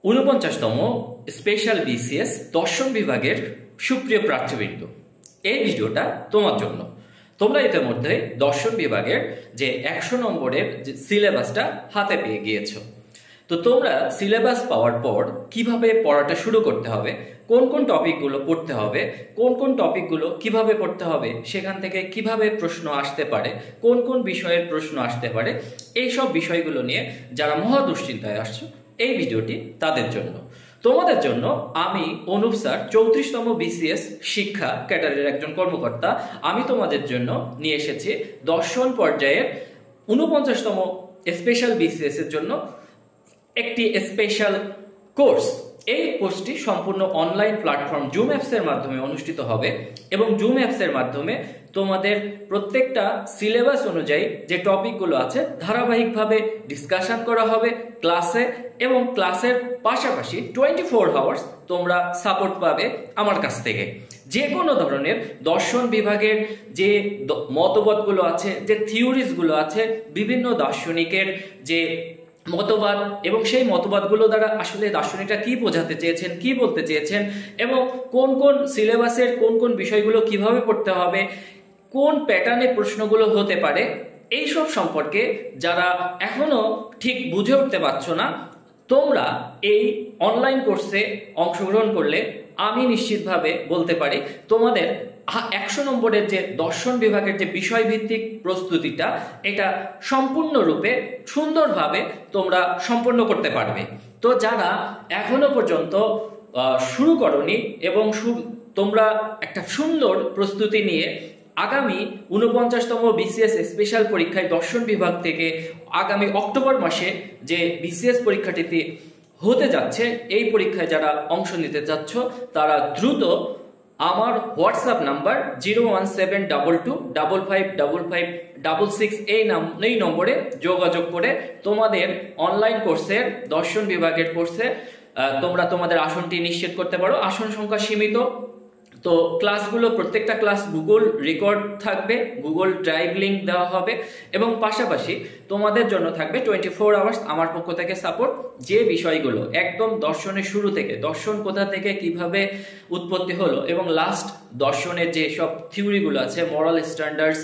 ৪৯তম special BCS দর্শন বিভাগের সুপ্রিয় প্রার্থীবৃন্দ, এই ভিডিওটা তোমার জন্য। তোমরা ইতিমধ্যে দর্শন বিভাগের যে ১০০ নম্বরের যে সিলেবাসটা হাতে পেয়ে গিয়েছো। তো তোমরা সিলেবাস পাওয়ার পর কিভাবে পড়াটা শুরু করতে হবে, কোন কোন টপিকগুলো পড়তে হবে, কোন কোন টপিকগুলো কিভাবে পড়তে হবে, সেখান থেকে কিভাবে প্রশ্ন আসতে পারে, কোন কোন বিষয়ের প্রশ্ন আসতে পারে, এই সব বিষয়গুলো নিয়ে যারা মহা দুশ্চিন্তায় আসছো, এই ভিডিওটি তাদের জন্য। তোমাদের জন্য আমি অনুপ স্যার, ৩৪তম বিসিএস শিক্ষা ক্যাডারের একজন কর্মকর্তা, আমি তোমাদের জন্য নিয়ে এসেছি দর্শন পর্যায়ের ৪৯তম স্পেশাল বিসিএস এর জন্য একটি স্পেশাল কোর্স। এই কোর্সটি সম্পূর্ণ অনলাইন প্ল্যাটফর্ম জুম অ্যাপস এর মাধ্যমে অনুষ্ঠিত হবে এবং জুম অ্যাপস এর মাধ্যমে তোমাদের প্রত্যেকটা সিলেবাস অনুযায়ী যে টপিকগুলো আছে ধারাবাহিকভাবে ডিসকাশন করা হবে ক্লাসে, এবং ক্লাসের পাশাপাশি 24 আওয়ার্স তোমরা সাপোর্ট পাবে আমার কাছ থেকে। যে কোনো ধরনের দর্শন বিভাগের যে মতবাদগুলো আছে, যে থিওরিজগুলো আছে, বিভিন্ন দার্শনিকের যে মতবাদ এবং সেই মতবাদগুলো দ্বারা আসলে দার্শনিকরা কি বোঝাতে চেয়েছেন, কি বলতে চেয়েছেন, এবং কোন কোন সিলেবাসের কোন কোন বিষয়গুলো কিভাবে পড়তে হবে, কোন প্যাটার্নে প্রশ্নগুলো হতে পারে, এই সব সম্পর্কে যারা এখনো ঠিক বুঝে উঠতে পারছো না, তোমরা এই অনলাইন কোর্সে অংশগ্রহণ করলে আমি নিশ্চিতভাবে বলতে পারি তোমাদের ১০০ নম্বরের যে দর্শন বিভাগের যে বিষয়ভিত্তিক প্রস্তুতিটা, এটা সম্পূর্ণরূপে সুন্দরভাবে তোমরা সম্পন্ন করতে পারবে। তো যারা এখনো পর্যন্ত শুরু করনি এবং তোমরা একটা সুন্দর প্রস্তুতি নিয়ে আগামী ৪৯তম বিসিএস স্পেশাল পরীক্ষায় দর্শন বিভাগ থেকে আগামী অক্টোবর মাসে যে বিসিএস পরীক্ষাটিতে হতে যাচ্ছে, এই পরীক্ষায় যারা অংশ নিতে চাচ্ছ তারা দ্রুত আমার হোয়াটসঅ্যাপ নাম্বার 01722555566 এই নম্বরে যোগাযোগ করে তোমাদের অনলাইন কোর্সের দর্শন বিভাগের কোর্সে তোমরা তোমাদের আসনটি নিশ্চিত করতে পারো। আসন সংখ্যা সীমিত। তো ক্লাসগুলো প্রত্যেকটা ক্লাস গুগল রেকর্ড থাকবে, গুগল ড্রাইভ লিঙ্ক দেওয়া হবে, এবং পাশাপাশি তোমাদের জন্য থাকবে 24 আওয়ার্স আমার পক্ষ থেকে সাপোর্ট। যে বিষয়গুলো একদম দর্শনের শুরু থেকে, দর্শন কোথা থেকে কিভাবে উৎপত্তি হলো এবং লাস্ট দর্শনের যে সব থিওরিগুলো আছে, মরাল স্ট্যান্ডার্ডস,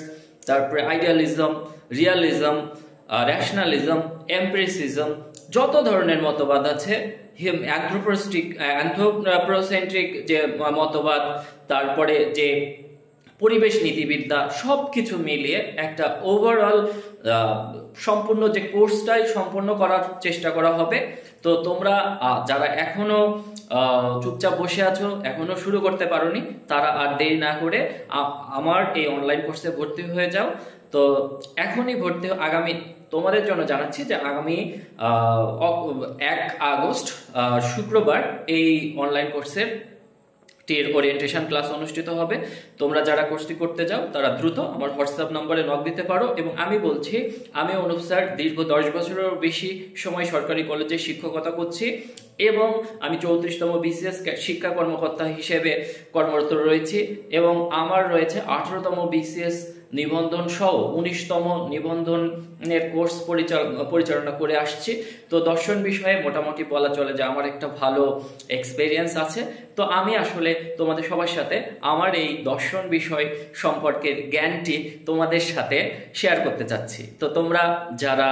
তারপরে আইডিয়ালিজম, রিয়ালিজম, র্যাশনালিজম, এমপ্রিসিজম, যত ধরনের মতবাদ আছে, অ্যানথ্রোপোসেন্ট্রিক যে মতবাদ, তারপরে যে পরিবেশ নীতিবিদ্যা, সবকিছু মিলিয়ে একটা ওভারঅল সম্পূর্ণ যে কোর্সটাই সম্পন্ন করার চেষ্টা করা হবে। তো তোমরা যারা এখনো চুপচাপ বসে আছো, এখনো শুরু করতে পারোনি, তারা আর দেরি না করে আমার এই অনলাইন কোর্সে ভর্তি হয়ে যাও। তো এখনই ভর্তি আগামী তোমাদের জন্য জানাচ্ছি যে আগামী ১ আগস্ট শুক্রবার এই অনলাইন কোর্সের ওরিয়েন্টেশন ক্লাস অনুষ্ঠিত হবে। তোমরা যারা কোর্সটি করতে যাও তারা দ্রুত আমার হোয়াটসঅ্যাপ নম্বরে নক দিতে পারো। এবং আমি বলছি, আমি অনুপ স্যার দীর্ঘ 10 বছরেরও বেশি সময় সরকারি কলেজে শিক্ষকতা করছি এবং আমি ৩৪তম বিসিএস শিক্ষা কর্মকর্তা হিসেবে কর্মরত রয়েছি, এবং আমার রয়েছে 18তম বিসিএস নিবন্ধন সহ 19তম নিবন্ধনের কোর্স পরিচালনা করে আসছি। তো দর্শন বিষয়ে মোটামুটি বলা চলে যে আমার একটা ভালো এক্সপেরিয়েন্স আছে। তো আমি আসলে তোমাদের সবার সাথে আমার এই দর্শন বিষয় সম্পর্কের জ্ঞানটি তোমাদের সাথে শেয়ার করতে চাচ্ছি। তো তোমরা যারা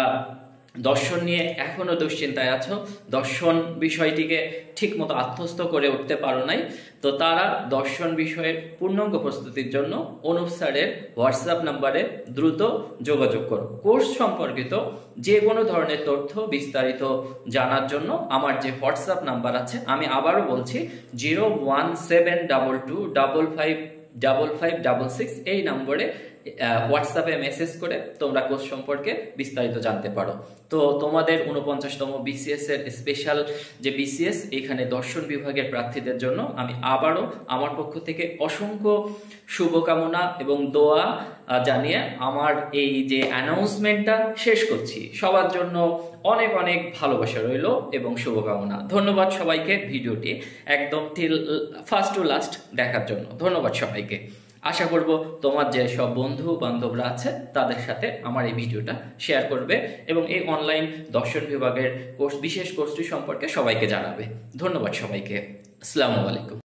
দর্শন নিয়ে এখনো দুশ্চিন্তায় আছো, দর্শন বিষয়টিকে ঠিক মতো আত্মস্থ করে উঠতে পারো নাই, তো তারা দর্শন বিষয়ের পূর্ণাঙ্গ প্রস্তুতির জন্য অনুপ স্যারের হোয়াটসঅ্যাপ নাম্বারে দ্রুত যোগাযোগ করো। কোর্স সম্পর্কিত যে কোনো ধরনের তথ্য বিস্তারিত জানার জন্য আমার যে হোয়াটসঅ্যাপ নাম্বার আছে, আমি আবারও বলছি 01722555566 এই নম্বরে হোয়াটসঅ্যাপে মেসেজ করে তোমরা কোর্স সম্পর্কে বিস্তারিত জানতে পারো। তো তোমাদের ৪৯তম বিসিএস এর স্পেশাল যে বিসিএস, এখানে দর্শন বিভাগের প্রার্থীদের জন্য আমি আবারও আমার পক্ষ থেকে অসংখ্য শুভকামনা এবং দোয়া জানিয়ে আমার এই যে অ্যানাউন্সমেন্টটা শেষ করছি। সবার জন্য অনেক অনেক ভালোবাসা রইল এবং শুভকামনা। ধন্যবাদ সবাইকে ভিডিওটি একদম ফার্স্ট টু লাস্ট দেখার জন্য। ধন্যবাদ সবাইকে। আশা করব তোমার যে সব বন্ধু বান্ধবরা আছে তাদের সাথে আমার এই ভিডিওটা শেয়ার করবে এবং এই অনলাইন দর্শন বিভাগের বিশেষ কোর্সটি সম্পর্কে সবাইকে জানাবে। ধন্যবাদ সবাইকে। আসসালামু আলাইকুম।